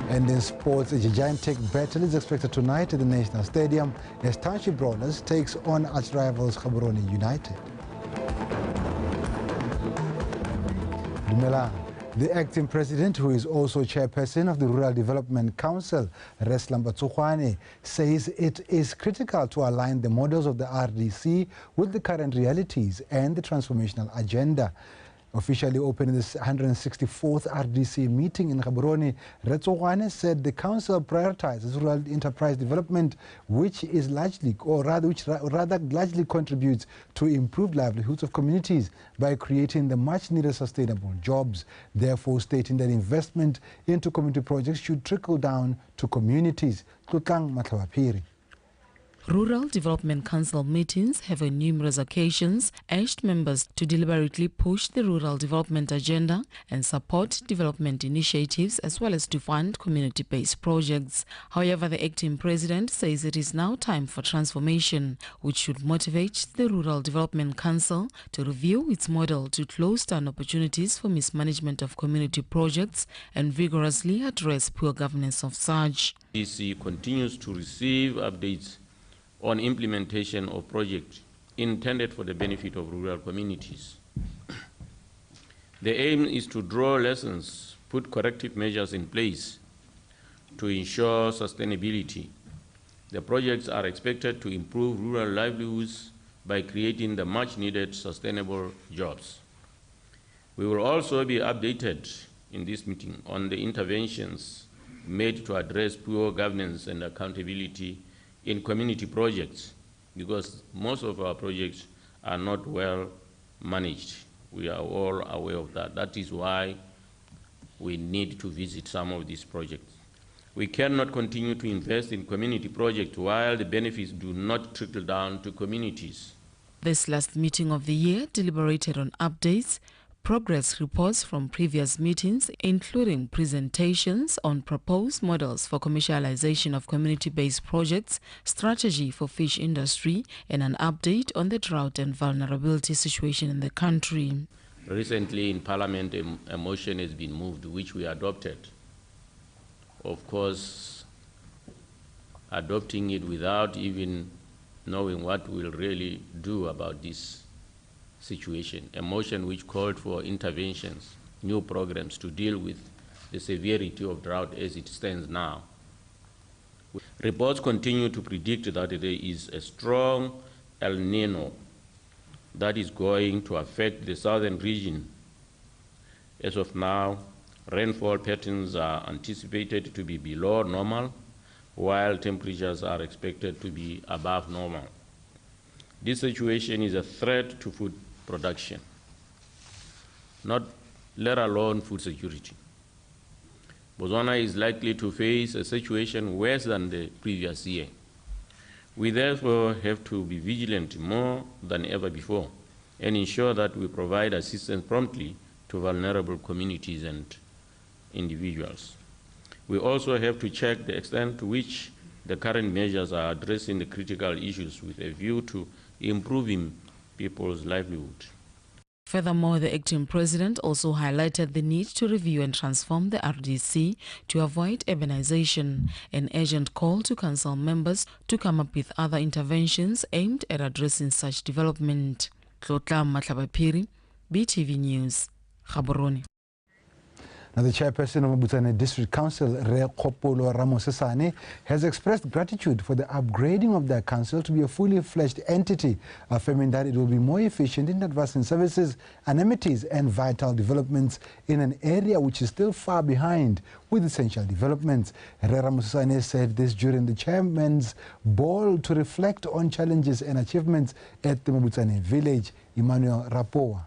And in sports, a gigantic battle is expected tonight at the National Stadium as Township Brawlers takes on arch rivals Gaborone United. Dumela. The acting president, who is also chairperson of the Rural Development Council, Botswana, says it is critical to align the models of the RDC with the current realities and the transformational agenda. Officially opening this 164th RDC meeting in Gaborone, Botswana said the council prioritizes rural enterprise development, which largely contributes to improved livelihoods of communities by creating the much-needed sustainable jobs. Therefore, stating that investment into community projects should trickle down to communities. Rural Development Council meetings have on numerous occasions urged members to deliberately push the rural development agenda and support development initiatives as well as to fund community-based projects. However, the acting president says it is now time for transformation, which should motivate the Rural Development Council to review its model to close down opportunities for mismanagement of community projects and vigorously address poor governance of such. DC continues to receive updates on implementation of projects intended for the benefit of rural communities. The aim is to draw lessons, put corrective measures in place to ensure sustainability. The projects are expected to improve rural livelihoods by creating the much-needed sustainable jobs. We will also be updated in this meeting on the interventions made to address poor governance and accountability in community projects, because most of our projects are not well managed. We are all aware of that. That is why we need to visit some of these projects. We cannot continue to invest in community projects while the benefits do not trickle down to communities. This last meeting of the year deliberated on updates, progress reports from previous meetings, including presentations on proposed models for commercialization of community-based projects, strategy for fish industry, and an update on the drought and vulnerability situation in the country. Recently in Parliament, a motion has been moved, which we adopted. Of course, adopting it without even knowing what we'll really do about this situation, a motion which called for interventions, new programs to deal with the severity of drought as it stands now. Reports continue to predict that there is a strong El Nino that is going to affect the southern region. As of now, rainfall patterns are anticipated to be below normal, while temperatures are expected to be above normal. This situation is a threat to food production, let alone food security. Botswana is likely to face a situation worse than the previous year. We therefore have to be vigilant more than ever before and ensure that we provide assistance promptly to vulnerable communities and individuals. We also have to check the extent to which the current measures are addressing the critical issues with a view to improving people's livelihood. Furthermore, the acting president also highlighted the need to review and transform the RDC to avoid urbanization, an urgent call to council members to come up with other interventions aimed at addressing such development. Tlotla Matlabapiri, BTV News, Gaborone. Now, the chairperson of Botswana District Council, Rekopolo Ramosesane, has expressed gratitude for the upgrading of their council to be a fully fledged entity, affirming that it will be more efficient in advancing services, amenities and vital developments in an area which is still far behind with essential developments. Ramosesane said this during the chairman's ball to reflect on challenges and achievements at the Botswana village. Emmanuel Rapoa.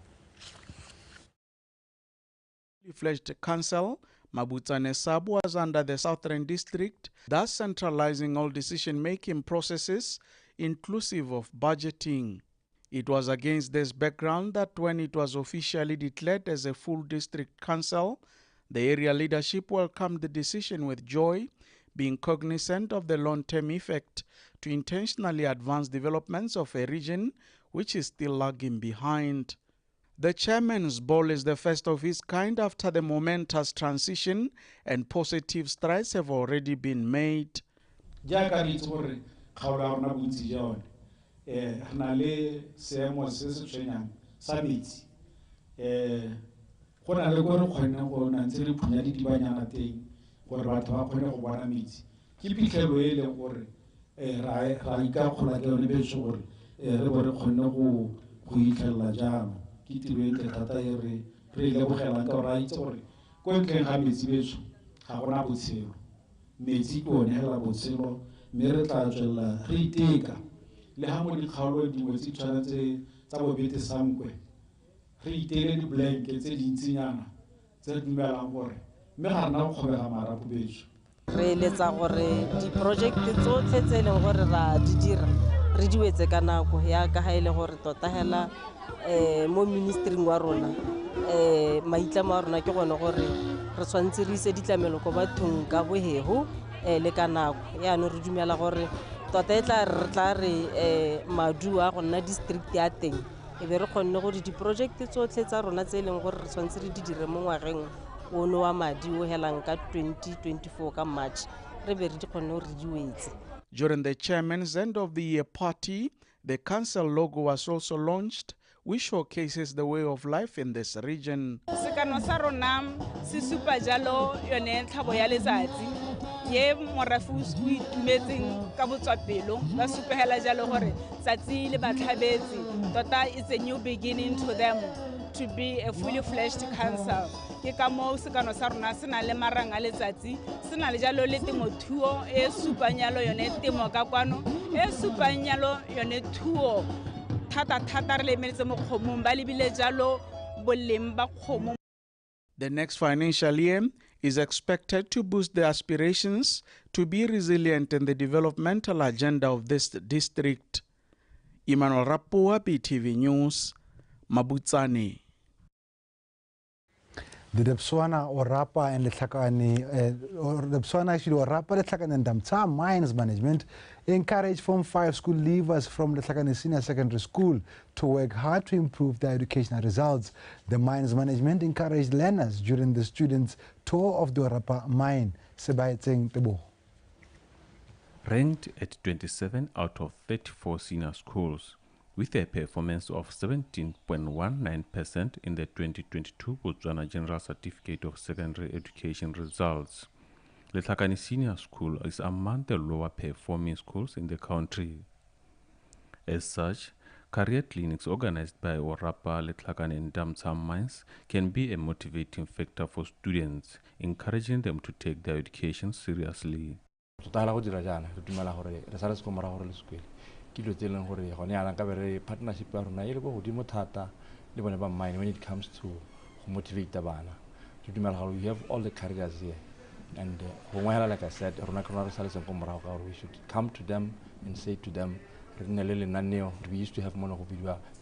Fledged council, Botswana Sub was under the Southern District, thus centralizing all decision-making processes, inclusive of budgeting. It was against this background that when it was officially declared as a full district council, the area leadership welcomed the decision with joy, being cognizant of the long-term effect to intentionally advance developments of a region which is still lagging behind. The chairman's ball is the first of its kind after the momentous transition and positive strides have already been made. Re letsa gore di project tsotlhe tse leng gore ra di dira re di wetse ka nako ya ka ha ile gore tota hela mo ministry wa rona maitlamo a rona ke gone gore re tshwantse re ise ditlamelo go bathong ka bohego le ka nako ya no re dumela gore tota e tla re madu a gonna district ya teng e be re kgonne gore di project tsotlhe tsa rona tse leng gore re tshwantse re di dire mo ngwageng ono wa madi o helang ka 2024 ka March re be re di kgonne gore di wetse. During the chairman's end of the year party, the council logo was also launched, which showcases the way of life in this region. Sekano sa rona se supa jalo yone tlhabo ya letsatsi ye morafu o itumetseng ka botswapelo ba supehela jalo gore tsatsi le batlhabetsi tota it's a new beginning to them to be a fully fledged council. Ke ka mo sekano sa rona se na le marang a letsatsi se na le jalo le temothuo e supanyalo yone temo ka kwano e supanyalo yone thuo thata re le emetse mo kgomong ba lebile jalo boleng ba kgomo. The next financial year is expected to boost the aspirations to be resilient in the developmental agenda of this district. Emmanuel Rapua, BTV News, Mabutsane. The Botswana Orapa and Botswana actually Orapa Letlhakane and Damtsa Mines Management encourage Form 5 school leavers from Letlhakane Senior Secondary School to work hard to improve their educational results. The mines management encouraged learners during the students' tour of the Orapa mine. Sebaitseng Tebo. Ranked at 27 out of 34 senior schools, with a performance of 17.19% in the 2022 Botswana General Certificate of Secondary Education results. Letlhakane Senior School is among the lower performing schools in the country. As such, career clinics organized by Orapa, Letlhakane and Damtsa Mines can be a motivating factor for students, encouraging them to take their education seriously. Partnership when it comes to motivate the bana. We have all the careers here, and like I said, we should come to them and say to them, we used to have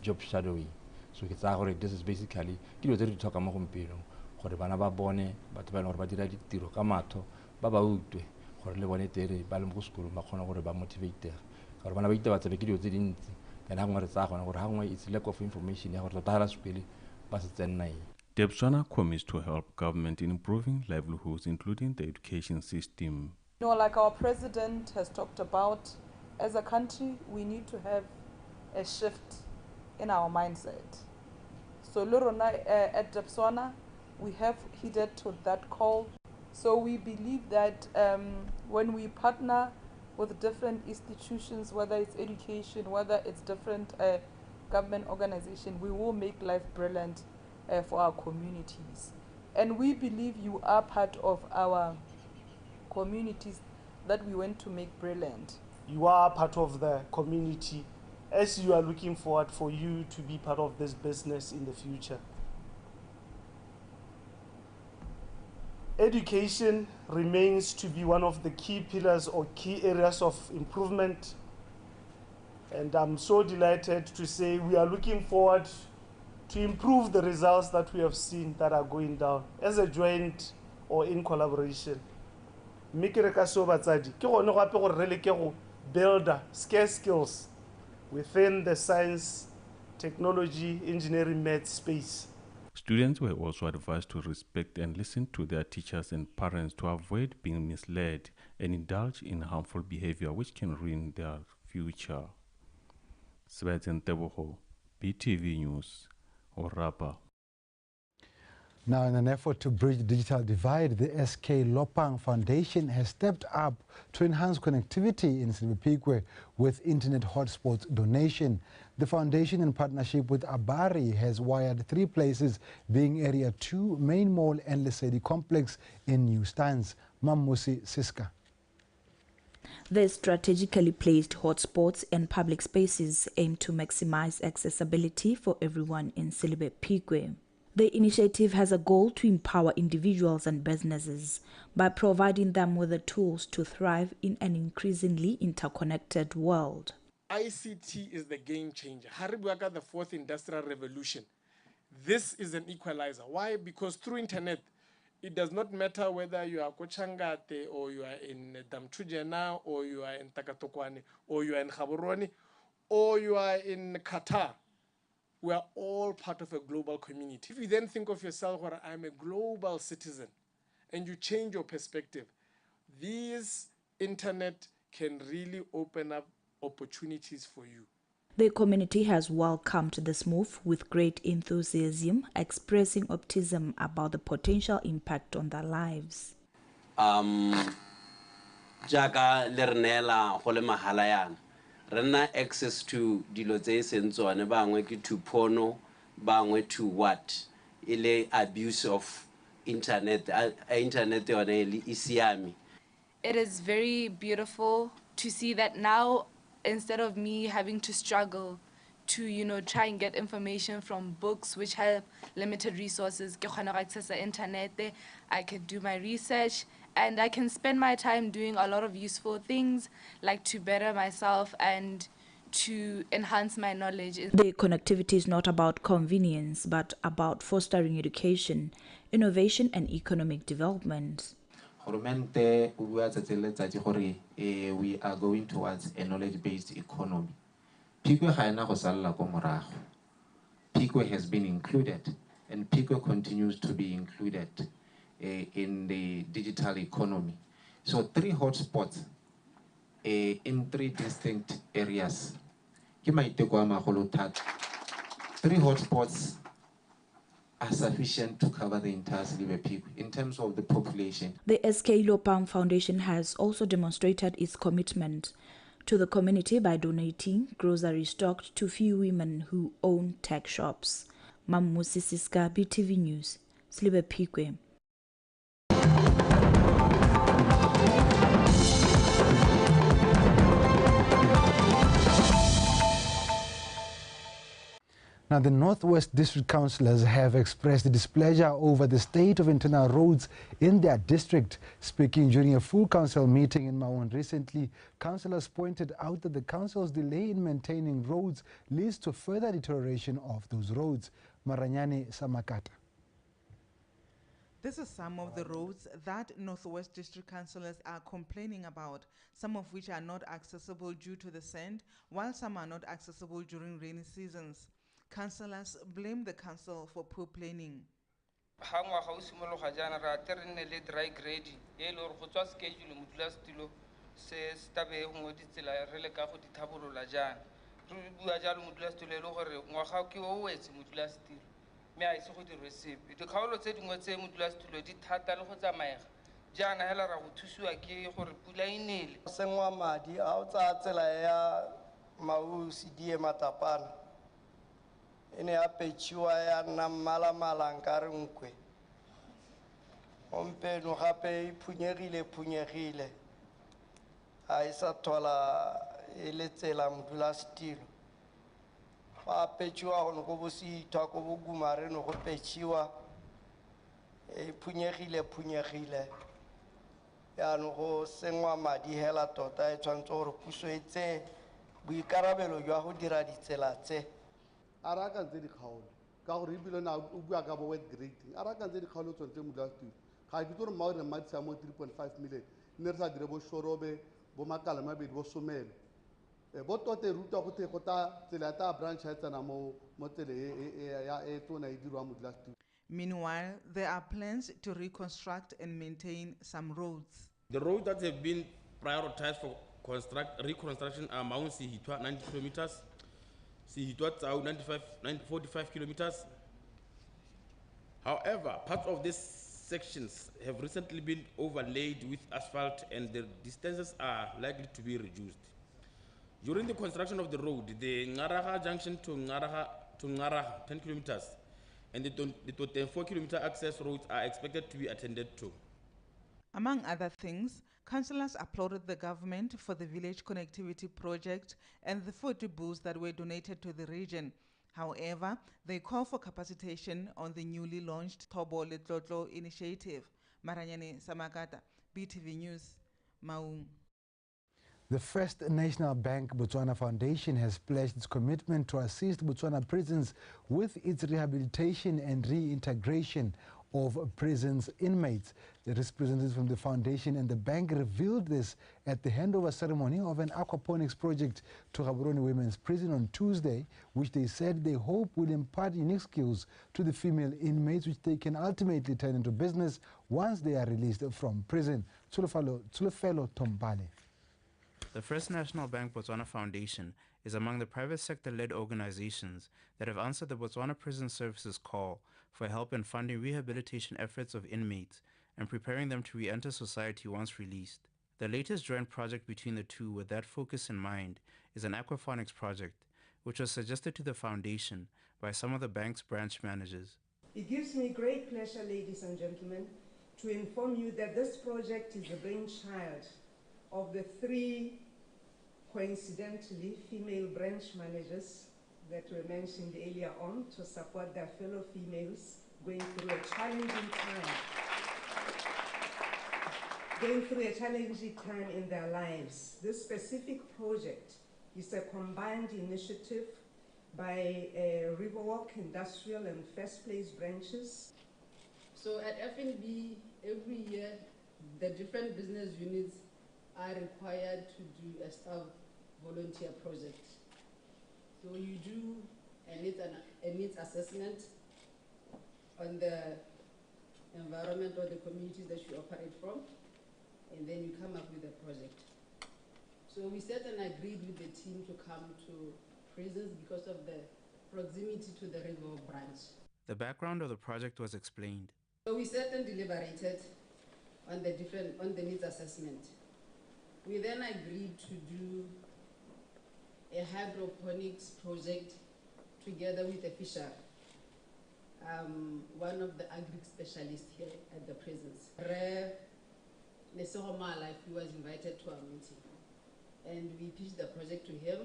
job shadowing. So this is basically to talk about motivate The Botswana commits to help government in improving livelihoods, including the education system. Like our president has talked about, as a country, we need to have a shift in our mindset. So at Botswana, we have heeded to that call. So we believe that when we partner with different institutions, whether it's education, whether it's different government organizations, we will make life brilliant for our communities. And we believe you are part of our communities that we want to make brilliant. You are part of the community as you are looking forward for you to be part of this business in the future. Education remains to be one of the key pillars or key areas of improvement. And I'm so delighted to say we are looking forward to improve the results that we have seen that are going down as a joint or in collaboration. Build scarce skills within the science technology, engineering, maths space. Students were also advised to respect and listen to their teachers and parents to avoid being misled and indulge in harmful behavior which can ruin their future. Sebetsen Tebogo, BTV News, Orapa. Now, in an effort to bridge the digital divide, the SK Lopang Foundation has stepped up to enhance connectivity in Silibepikwe with internet hotspots donation. The foundation, in partnership with Abari, has wired 3 places, being Area 2, Main Mall and Lesedi Complex in New Stands. Mamusi Siska. The strategically placed hotspots and public spaces aim to maximize accessibility for everyone in Silibepikwe. The initiative has a goal to empower individuals and businesses by providing them with the tools to thrive in an increasingly interconnected world. ICT is the game changer. Haribuaka, the 4th industrial revolution. This is an equalizer. Why? Because through internet, it does not matter whether you are Kochangate or you are in Damtujena or you are in Takatokwane or you are in Gaborone or you are in Qatar. We are all part of a global community. If you then think of yourself, well, I'm a global citizen, and you change your perspective, this internet can really open up opportunities for you. The community has welcomed this move with great enthusiasm, expressing optimism about the potential impact on their lives. Jaga lernela hole mahalayana. Rena access to dilo tse sentswane bangwe ke to porno, bangwe to what? Ile abuse of internet, internet yone ile isiami. It is very beautiful to see that now, instead of me having to struggle to, try and get information from books which have limited resources, ke kgona go access the internet, I can do my research, and I can spend my time doing a lot of useful things, like to better myself and to enhance my knowledge. The connectivity is not about convenience, but about fostering education, innovation, and economic development. We are going towards a knowledge-based economy. Pikwe has been included, and Pikwe continues to be included in the digital economy. So 3 hotspots in 3 distinct areas. 3 hotspots are sufficient to cover the entire Silibepikwe in terms of the population. The SK Lopang Foundation has also demonstrated its commitment to the community by donating grocery stock to few women who own tech shops. Mamusi Siska, BTV News, Silibepikwe. Now, the Northwest District Councillors have expressed displeasure over the state of internal roads in their district. Speaking during a full council meeting in Maun recently, councillors pointed out that the council's delay in maintaining roads leads to further deterioration of those roads. Maranyane Samakata. This is some of the roads that Northwest District Councillors are complaining about, some of which are not accessible due to the sand, while some are not accessible during rainy seasons. Councillors blame the council for poor planning. Dry grading schedule modulasetulo se stabe go ditsela re le ka go dithabolola jana re bua jalo modulasetulo le gore ngwaga ke o wetse modulasetulo me a ise go dirwe sepe dikgaolo tse dingwe tse modulasetulo di thata le go tsamaega jana hela ra go thusiwa ke gore pula inele sengwa madi a o tsa tsela ya Mausi die Matapana ene ya petšiwa ya nna mmala nkare nkwe ompeno gape phunyegile a e sa thola e le tsela modulasetilo ba petšiwa go go bosithwa go bogumare no go petšiwa e phunyegile ya no go sengwa madi hela tota e tshwantse gore puso e tse boikarabelo jwa go dira ditsela tse araka ntse di kgaolo ka gore ebile na o bua ka bo wet grading araka ntse di kgaolo tsontle modulasetilo ga ke tore mao re madisa mo 3.5 million ne re sa dire bo shorobe bo makala mabedi bo somele bo tote ruta go te go ta tsela ta branch ha tsana mo tsele ya tona e dirwa modulasetulo. Meanwhile, there are plans to reconstruct and maintain some roads. The roads that have been prioritized for reconstruction are Mount Sihitwa, 90 kilometers, Sihitwa Tsau, 45 kilometers. However, parts of these sections have recently been overlaid with asphalt and the distances are likely to be reduced. During the construction of the road, the Ngaraha junction to Ngaraha 10 kilometers, and the 4-kilometer access roads are expected to be attended to. Among other things, councillors applauded the government for the village connectivity project and the 40 bulls that were donated to the region. However, they call for capacitation on the newly launched Thobo Letlotlo initiative. Maranyane Samakata, BTV News, Maung. The First National Bank Botswana Foundation has pledged its commitment to assist Botswana prisons with its rehabilitation and reintegration of prisons inmates. The representatives from the foundation and the bank revealed this at the handover ceremony of an aquaponics project to Gaborone Women's Prison on Tuesday, which they said they hope will impart unique skills to the female inmates, which they can ultimately turn into business once they are released from prison. Tsulefelo Tombale. The First National Bank Botswana Foundation is among the private sector-led organizations that have answered the Botswana Prison Service's call for help in funding rehabilitation efforts of inmates and preparing them to re-enter society once released. The latest joint project between the two with that focus in mind is an aquaponics project, which was suggested to the foundation by some of the bank's branch managers. It gives me great pleasure, ladies and gentlemen, to inform you that this project is the brainchild of the 3 coincidentally female branch managers that were mentioned earlier on to support their fellow females going through a challenging time in their lives. This specific project is a combined initiative by Riverwalk Industrial and First Place branches. So at FNB, every year, the different business units are required to do a staff volunteer project. So you do a needs assessment on the environment or the communities that you operate from, and then you come up with a project. So we sat and agreed with the team to come to prisons because of the proximity to the River branch. The background of the project was explained. So we sat and deliberated on the needs assessment. We then agreed to do a hydroponics project together with a fisher, one of the agri specialists here at the prisons. He was invited to our meeting and we pitched the project to him.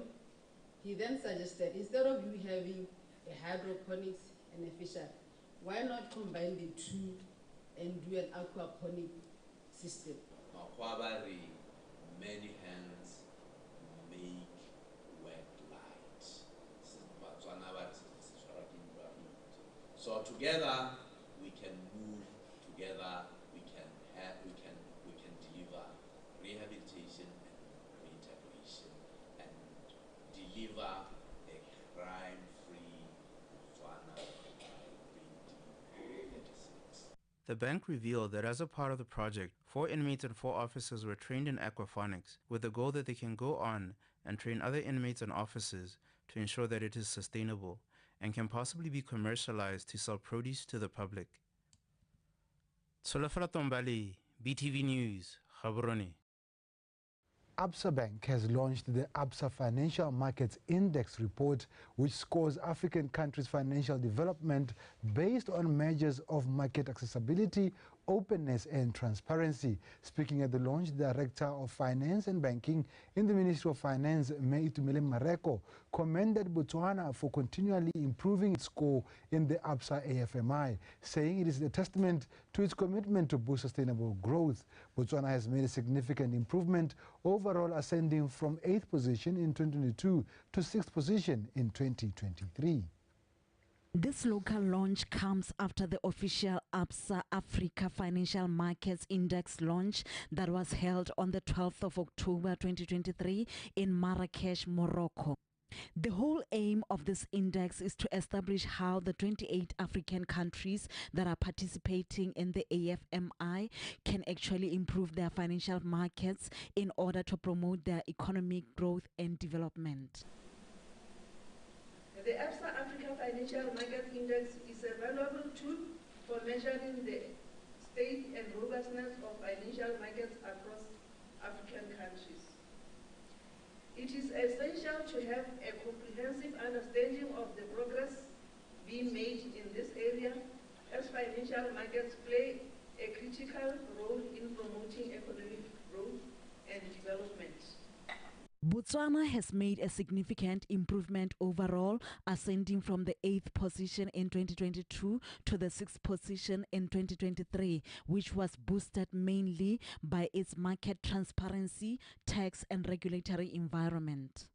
He then suggested, instead of you having a hydroponics and a fisher, why not combine the two and do an aquaponic system? Many hands make work light. So together we can move together. We can deliver rehabilitation and reintegration and deliver a crime-free Botswana by 2036. The bank revealed that as a part of the project, 4 inmates and 4 officers were trained in aquaponics with the goal that they can go on and train other inmates and officers to ensure that it is sustainable and can possibly be commercialized to sell produce to the public. Tsolofela Tombali, BTV News, Gaborone. Absa Bank has launched the Absa Financial Markets Index report, which scores African countries' financial development based on measures of market accessibility, openness and transparency. Speaking at the launch, the Director of Finance and Banking in the Ministry of Finance, Meitumele Mareko, commended Botswana for continually improving its score in the Absa AFMI, saying it is a testament to its commitment to boost sustainable growth. Botswana has made a significant improvement, overall ascending from 8th position in 2022 to 6th position in 2023. This local launch comes after the official ABSA Africa Financial Markets Index launch that was held on the 12th of October 2023 in Marrakesh, Morocco. The whole aim of this index is to establish how the 28 African countries that are participating in the AFMI can actually improve their financial markets in order to promote their economic growth and development. The ABSA Africa Financial Market Index is a valuable tool for measuring the state and robustness of financial markets across African countries. It is essential to have a comprehensive understanding of the progress being made in this area, as financial markets play a critical role in promoting economic growth and development. Botswana has made a significant improvement overall, ascending from the 8th position in 2022 to the 6th position in 2023, which was boosted mainly by its market transparency, tax and regulatory environment.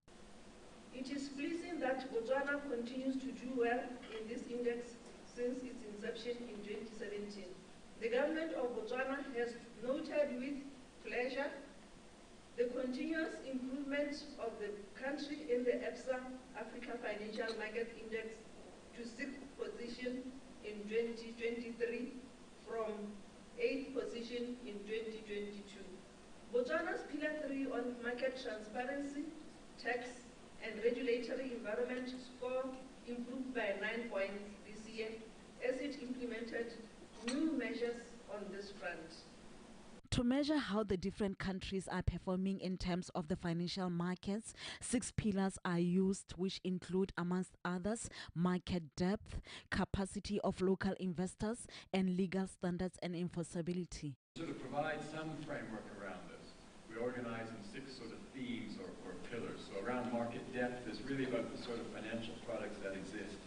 It is pleasing that Botswana continues to do well in this index since its inception in 2017. The government of Botswana has noted with pleasure the continuous improvement of the country in the ABSA Africa Financial Market Index to 6th position in 2023 from 8th position in 2022. Botswana's Pillar 3 on market transparency, tax and regulatory environment score improved by 9 points this year as it implemented new measures on this front. To measure how the different countries are performing in terms of the financial markets, 6 pillars are used, which include, amongst others, market depth, capacity of local investors, and legal standards and enforceability. To provide some framework around this, we organize in 6 sort of themes or pillars. So around market depth is really about the sort of financial products that exist.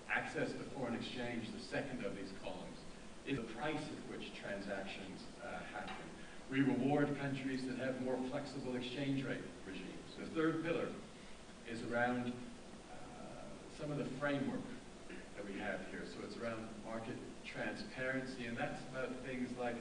Access to foreign exchange, the second of these columns, is the price at which transactions happen. We reward countries that have more flexible exchange rate regimes. The third pillar is around some of the framework that we have here. So it's around market transparency, and that's about things like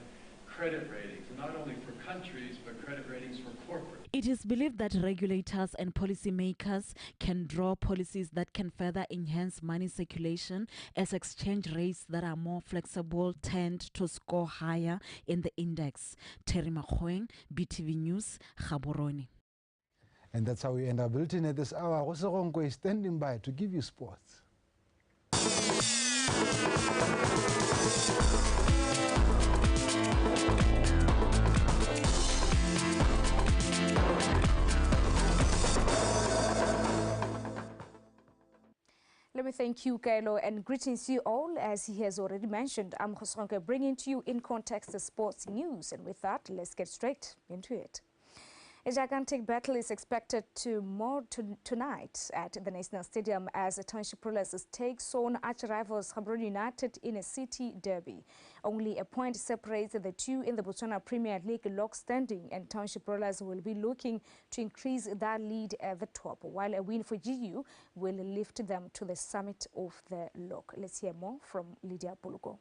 credit ratings, not only for countries, but credit ratings for corporate. It is believed that regulators and policymakers can draw policies that can further enhance money circulation, as exchange rates that are more flexible tend to score higher in the index. Terry Makhoeng, BTV News, Gaborone. And that's how we end our bulletin at this hour. Roserongo is standing by to give you sports. Let me thank you, Kailo, and greetings to you all. As he has already mentioned, I'm Khosronke, bringing to you in context the sports news. And with that, let's get straight into it. A gigantic battle is expected tonight at the National Stadium as the Township Rulers takes on arch-rivals Gaborone United in a city derby. Only a point separates the two in the Botswana Premier League log standing, and Township Rulers will be looking to increase their lead at the top, while a win for GU will lift them to the summit of the log. Let's hear more from Lydia Pulugo.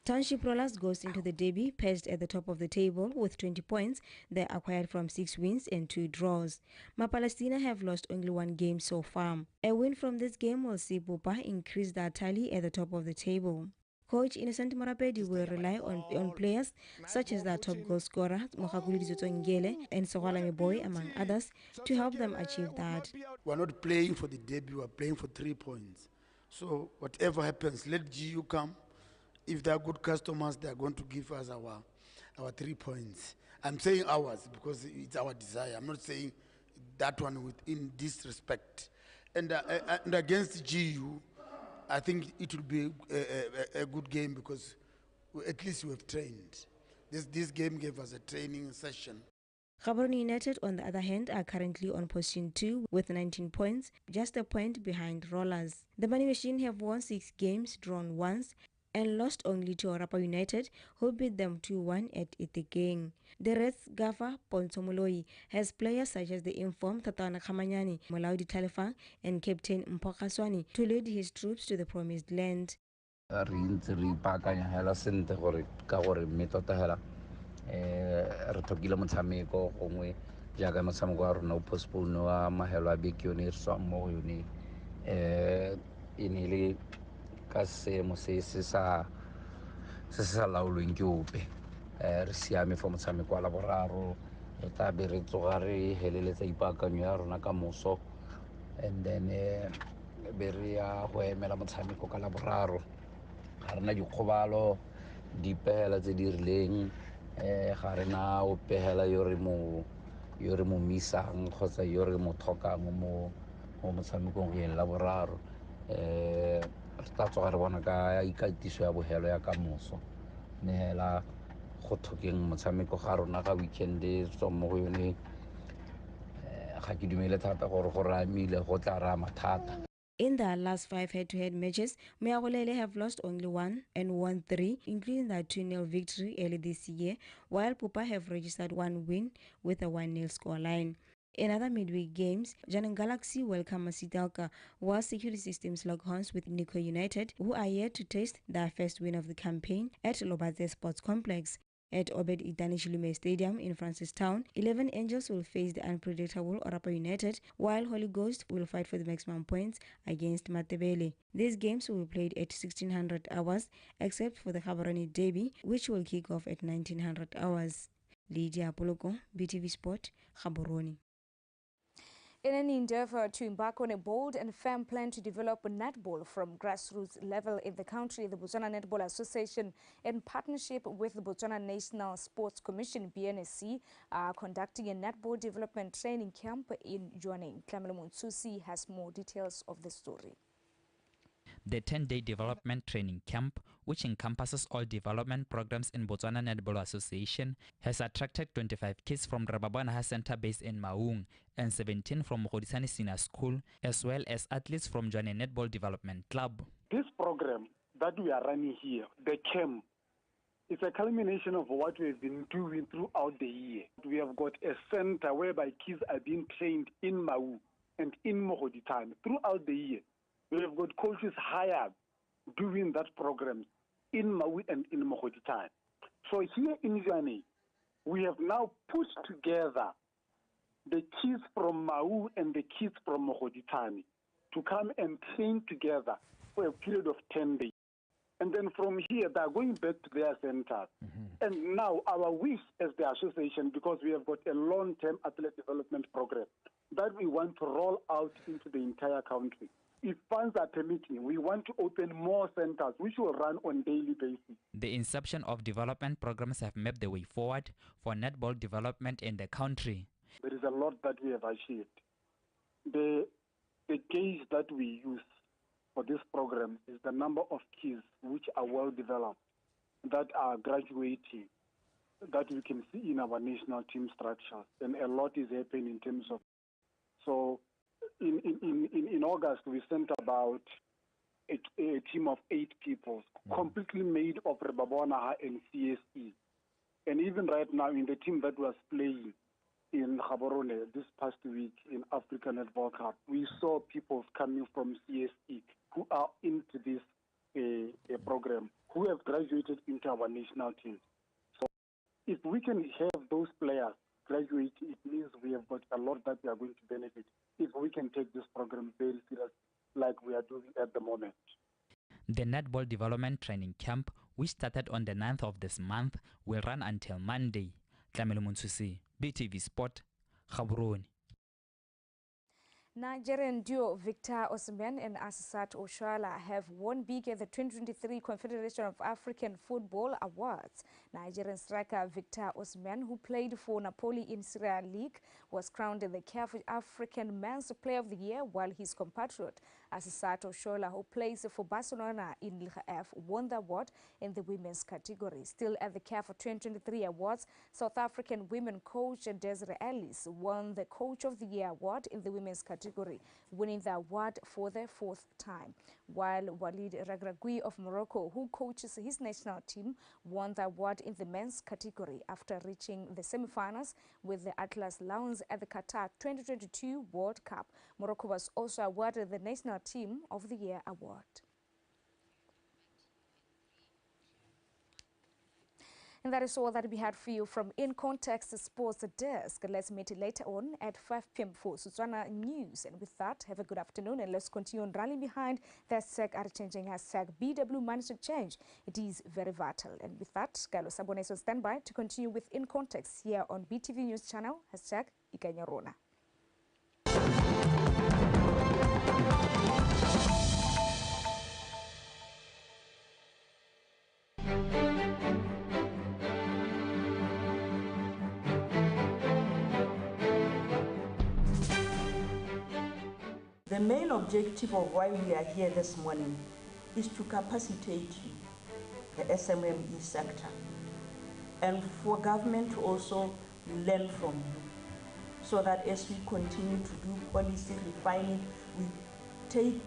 Township Rollers goes into the derby perched at the top of the table with 20 points. They acquired from 6 wins and 2 draws. Mapalestina have lost only 1 game so far. A win from this game will see Bupa increase their tally at the top of the table. Coach Innocent Morapedi will rely on players such as their top goal scorer Mogakuli Ngele and Sogalame Boy, among others, to help them achieve that. We are not playing for the derby, we are playing for 3 points. So whatever happens, let GU come. If they are good customers, they are going to give us our 3 points. I'm saying ours because it's our desire. I'm not saying that one in disrespect. And against GU, I think it will be a good game because at least we have trained. This game gave us a training session. Gaborone United, on the other hand, are currently on position 2 with 19 points, just a point behind Rollers. The Money Machine have won 6 games, drawn once, and lost only to Orapa United, who beat them 2-1 at Itekeng. The Reds' gaffer Ponzo Moloi has players such as the informed Tatana Kamanyani, Molaudi Talefang, and Captain Mpoka Swani to lead his troops to the promised land. Re ntse re ipaakanya hela sentle gore ka gore mme tota hela re tlhokile motshameko gongwe jaaka motshameko wa rona o postpone wa mahelo a beke yone re tswang mo go yone e ne le ka seemo se se sa laolweng ke ope re siame for motshameko wa laboraro re tla be re tsoga re heleletsa ipaakanyo ya rona ka moso and then be re ya go emela motshameko ka laboraro ga rena dikgobalo dipehela tse di rileng ga rena o pehela yo re mo misang kgotsa yo re mo thokang mo motshamekong go yeng laboraro re tla tsoga re bona ka ikatiso ya bogelo ya kamoso mme hela go thokeng motshameko ga rona ga weekend tswa mo go yone ga ke dumele thata gore go ramile go tla rama thata. In their last 5 head-to-head matches, Meagolele have lost only 1 and won 3, including their 2-0 victory early this year, while Pupa have registered 1 win with a 1-0 scoreline. In other midweek games, Janan Galaxy welcome Masitalka, while Security Systems lock horns with Nico United, who are yet to taste their first win of the campaign at Lobatse Sports Complex. At Obed Idani Chilume Stadium in Francistown, 11 Angels will face the unpredictable Orapa United, while Holy Ghost will fight for the maximum points against Matebele. These games will be played at 1600 hours, except for the Gaborone Derby, which will kick off at 1900 hours. Lydia Apoloko, BTV Sport, Gaborone. In an endeavor to embark on a bold and firm plan to develop netball from grassroots level in the country, the Botswana Netball Association, in partnership with the Botswana National Sports Commission, BNSC, are conducting a netball development training camp in Joaneng. Klamelo Montsusi has more details of the story. The 10-day development training camp, which encompasses all development programs in Botswana Netball Association, has attracted 25 kids from Rababanaha Center based in Maung and 17 from Godisani Senior School, as well as athletes from Joaneng Netball Development Club. This program that we are running here, the camp, it's a culmination of what we have been doing throughout the year. We have got a center whereby kids are being trained in Maung and in Mogoditane throughout the year. We have got coaches hired doing that program in Maui and in Mogoditane. So here in Joaneng, we have now put together the kids from Mau and the kids from Mogoditane to come and train together for a period of 10 days. And then from here, they are going back to their centers. And now our wish as the association, because we have got a long-term athlete development program that we want to roll out into the entire country. If funds are permitting, we want to open more centers which will run on daily basis. The inception of development programs have mapped the way forward for netball development in the country. There is a lot that we have achieved. The gauge that we use for this program is the number of kids which are well developed, that are graduating, that we can see in our national team structures. And a lot is happening in terms of... So in August, we sent about a team of 8 people, completely made of Rebabwanaha and CSE. And even right now, in the team that was playing in Gaborone this past week in African Netball Cup, we saw people coming from CSE who are into this program, who have graduated into our national team. So if we can have those players graduate, it means we have got a lot that we are going to benefit if we can take this program very serious like we are doing at the moment. The Netball Development Training Camp, which started on the 9th of this month, will run until Monday. Klamelo Montsusi, BTV Sport, Gaborone. Nigerian duo Victor Osimhen and Asisat Oshoala have won big at the 2023 Confederation of African Football Awards. Nigerian striker Victor Osimhen, who played for Napoli in Syria League, was crowned the CAF African Men's Player of the Year, while his compatriot Asisato Shola, who plays for Barcelona in Liga F, won the award in the women's category. Still at the CAF 2023 awards, South African women coach Desiree Ellis won the Coach of the Year award in the women's category, winning the award for the 4th time. While Walid Regragui of Morocco, who coaches his national team, won the award in the men's category after reaching the semi-finals with the Atlas Lions at the Qatar 2022 World Cup. Morocco was also awarded the National Team of the Year award. And that is all that we had for you from In Context Sports Desk. Let's meet later on at 5 p.m. for Botswana News. And with that, have a good afternoon, and let's continue on rallying behind the hashtag are changing hashtag BW managed to change. It is very vital. And with that, Carlos Sabones on standby to continue with In Context here on BTV News channel, hashtag Ikanyarona. The main objective of why we are here this morning is to capacitate you, the SMME sector, and for government to also learn from you, so that as we continue to do policy refining, we take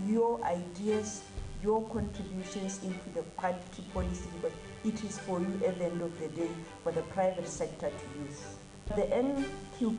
your ideas, your contributions into the party policy, because it is for you at the end of the day, for the private sector to use. The NQP